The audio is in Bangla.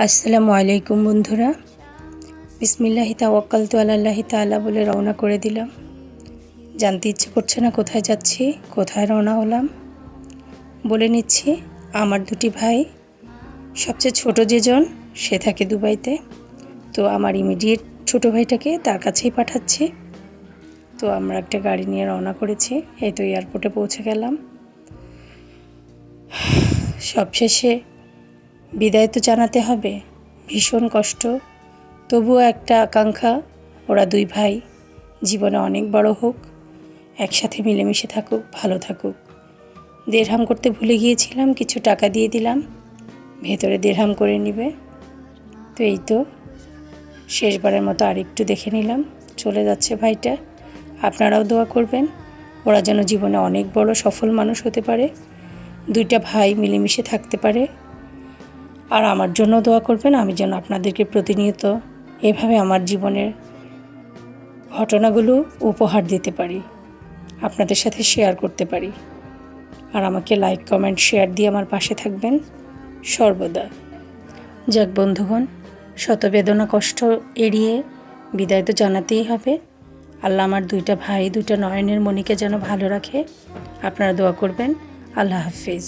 আসসালামু আলাইকুম বন্ধুরা, বিসমিল্লাহি তাওয়াক্কালতু আলাল্লাহি তাআলা বলে রওনা করে দিলাম। জানতে ইচ্ছে করছে না কোথায় যাচ্ছি, কোথায় রওনা হলাম। বলে নিচ্ছি, আমার দুটি ভাই, সবচেয়ে ছোট যেজন সে থাকে দুবাইতে। তো আমার ইমিডিয়েট ছোট ভাইটাকে তার কাছেই পাঠাচ্ছি। তো আমরা একটা গাড়ি নিয়ে রওনা করেছি। এই তো এয়ারপোর্টে পৌঁছে গেলাম। সবশেষে বিদায় তো জানাতে হবে, ভীষণ কষ্ট, তবুও একটা আকাঙ্ক্ষা ওরা দুই ভাই জীবনে অনেক বড় হোক, একসাথে মিলেমিশে থাকুক, ভালো থাকুক। দেড়হাম করতে ভুলে গিয়েছিলাম, কিছু টাকা দিয়ে দিলাম, ভেতরে দেড়হাম করে নিবে। তো এই তো শেষবারের মতো আরেকটু দেখে নিলাম, চলে যাচ্ছে ভাইটা। আপনারাও দোয়া করবেন ওরা যেন জীবনে অনেক বড় সফল মানুষ হতে পারে, দুইটা ভাই মিলেমিশে থাকতে পারে। আর আমার জন্য দোয়া করবেন, আমি যেন আপনাদেরকে প্রতিনিয়ত এভাবে আমার জীবনের ঘটনাগুলো উপহার দিতে পারি, আপনাদের সাথে শেয়ার করতে পারি। আর আমাকে লাইক, কমেন্ট, শেয়ার দিয়ে আমার পাশে থাকবেন সর্বদা। যাক বন্ধুগণ, শত বেদনা কষ্ট এড়িয়ে বিদায় তো জানাতেই হবে। আল্লাহ আমার দুইটা ভাই, দুইটা নয়নের মণিকে যেন ভালো রাখে। আপনারা দোয়া করবেন। আল্লাহ হাফিজ।